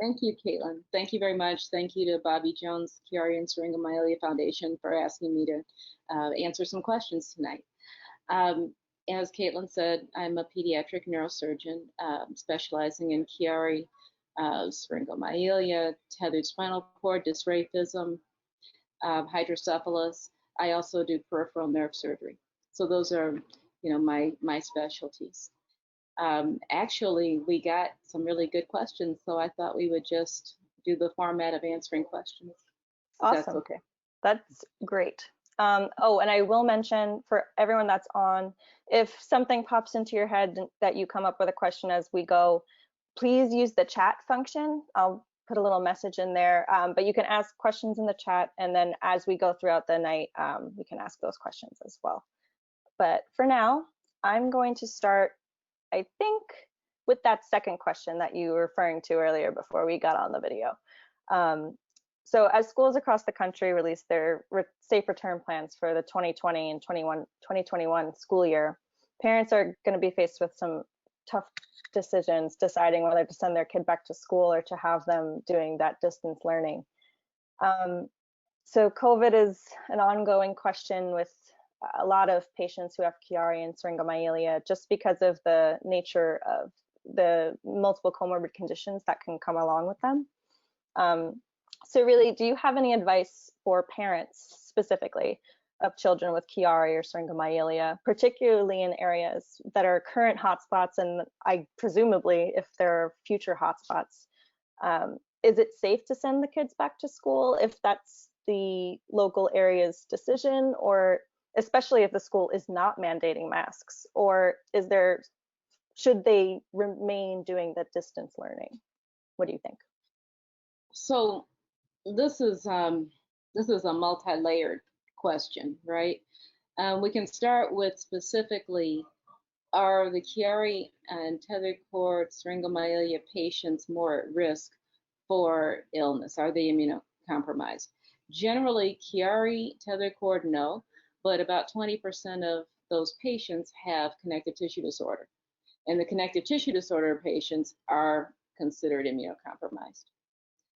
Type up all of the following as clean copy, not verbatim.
Thank you, Caitlin. Thank you very much. Thank you to Bobby Jones, Chiari and Syringomyelia Foundation for asking me to answer some questions tonight. As Caitlin said, I'm a pediatric neurosurgeon specializing in Chiari, Syringomyelia, tethered spinal cord, dysraphism, hydrocephalus. I also do peripheral nerve surgery. So those are, my specialties. Actually, we got some really good questions, so I thought we would just do the format of answering questions. Awesome. That's okay. That's great. Oh, and I will mention for everyone that's on, if something pops into your head that you come up with a question as we go, please use the chat function. I'll put a little message in there, but you can ask questions in the chat, and then as we go throughout the night, we can ask those questions as well. But for now, I'm going to start, I think, with that second question that you were referring to earlier before we got on the video. So as schools across the country release their safe return plans for the 2020 and 2021 school year, parents are going to be faced with some tough decisions deciding whether to send their kid back to school or to have them doing that distance learning. So COVID is an ongoing question with a lot of patients who have Chiari and Syringomyelia just because of the nature of the multiple comorbid conditions that can come along with them. So really, do you have any advice for parents specifically of children with Chiari or Syringomyelia, particularly in areas that are current hotspots and presumably if there are future hotspots? Is it safe to send the kids back to school if that's the local area's decision, or especially if the school is not mandating masks, or should they remain doing the distance learning? What do you think? So this is a multi-layered question, right? We can start with specifically, are the Chiari and tethered cord Syringomyelia patients more at risk for illness? Are they immunocompromised? Generally, Chiari, tethered cord, no, but about 20% of those patients have connective tissue disorder. And the connective tissue disorder patients are considered immunocompromised.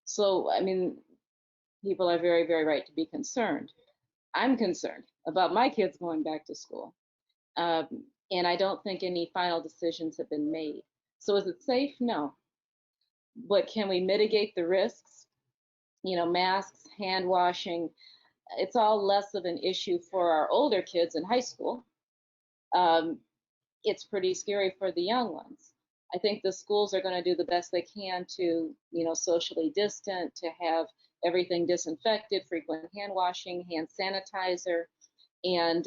So, people are very, very right to be concerned. I'm concerned about my kids going back to school. And I don't think any final decisions have been made. So is it safe? No. But can we mitigate the risks? Masks, hand washing, it's all less of an issue for our older kids in high school. It's pretty scary for the young ones. I think the schools are going to do the best they can to, socially distant, to have everything disinfected, frequent hand washing, hand sanitizer, and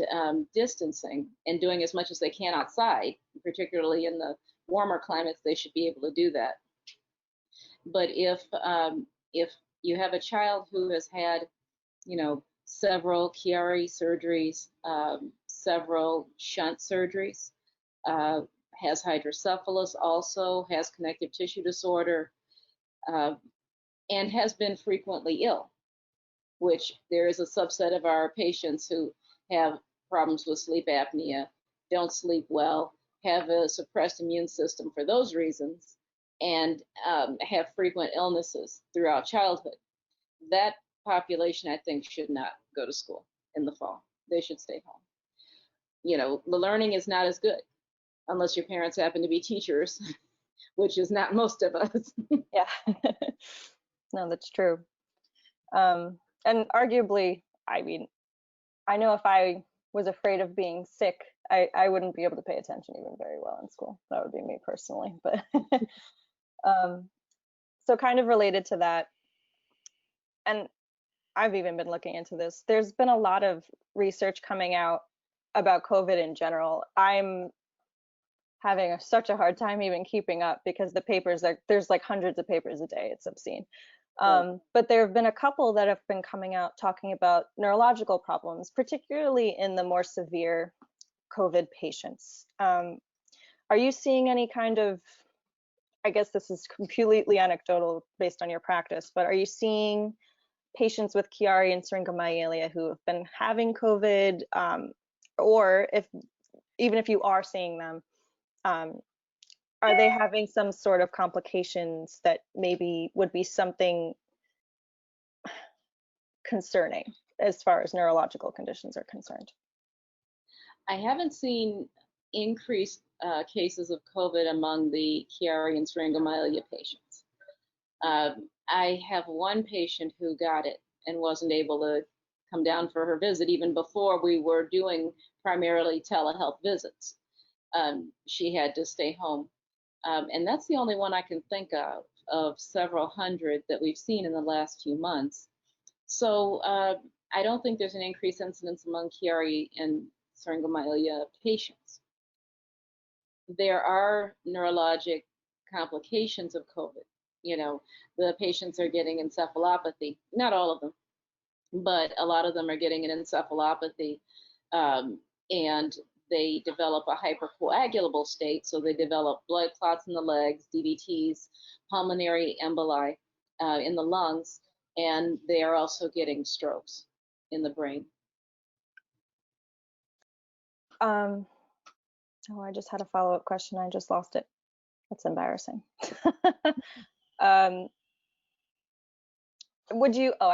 distancing, and doing as much as they can outside, particularly in the warmer climates. They should be able to do that. But if you have a child who has had, several Chiari surgeries, several shunt surgeries, has hydrocephalus, also has connective tissue disorder, and has been frequently ill, which there is a subset of our patients who have problems with sleep apnea, don't sleep well, have a suppressed immune system for those reasons, and have frequent illnesses throughout childhood. That population, I think, should not go to school in the fall. They should stay home. The learning is not as good unless your parents happen to be teachers, which is not most of us. Yeah, no, that's true. And arguably, I know if I was afraid of being sick, I wouldn't be able to pay attention even very well in school. That would be me personally. But so kind of related to that, and I've even been looking into this, there's been a lot of research coming out about COVID in general. I'm having such a hard time even keeping up because the papers, there's like hundreds of papers a day. It's obscene. But there have been a couple that have been coming out talking about neurological problems, particularly in the more severe COVID patients. Are you seeing any kind of, I guess this is completely anecdotal based on your practice, but are you seeing patients with Chiari and Syringomyelia who have been having COVID, or even if you are seeing them, are they having some sort of complications that maybe would be something concerning as far as neurological conditions are concerned? I haven't seen increased cases of COVID among the Chiari and Syringomyelia patients. I have one patient who got it and wasn't able to come down for her visit even before we were doing primarily telehealth visits. She had to stay home. And that's the only one I can think of several hundred that we've seen in the last few months. So I don't think there's an increased incidence among Chiari and Syringomyelia patients. There are neurologic complications of COVID. You know, the patients are getting encephalopathy, not all of them, but a lot of them are getting an encephalopathy, and they develop a hypercoagulable state, so they develop blood clots in the legs, DVTs, pulmonary emboli in the lungs, and they are also getting strokes in the brain. Oh, I just had a follow-up question. I just lost it. That's embarrassing. I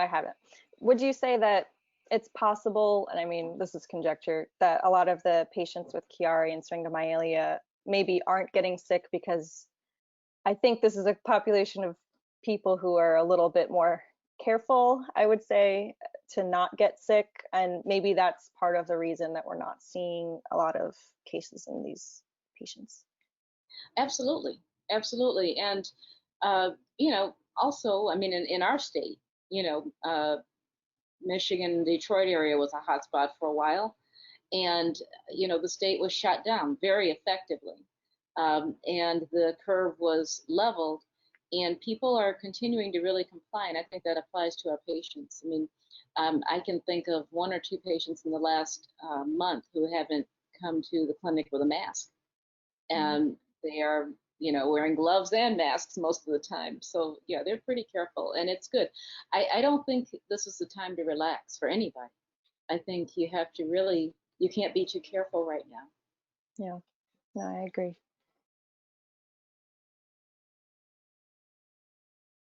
have it. Would you say that it's possible, and I mean, this is conjecture, that a lot of the patients with Chiari and Syringomyelia maybe aren't getting sick because I think this is a population of people who are a little bit more careful, I would say, to not get sick, and maybe that's part of the reason that we're not seeing a lot of cases in these patients. Absolutely, absolutely, and you know, also, I mean, in our state, you know, Michigan, Detroit area was a hot spot for a while, and you know, the state was shut down very effectively, and the curve was leveled, and people are continuing to really comply, and I think that applies to our patients. I mean, I can think of one or two patients in the last month who haven't come to the clinic with a mask, and they are, you know, wearing gloves and masks most of the time. So yeah, they're pretty careful, and it's good. I don't think this is the time to relax for anybody. I think you have to really, you can't be too careful right now. Yeah, no, I agree.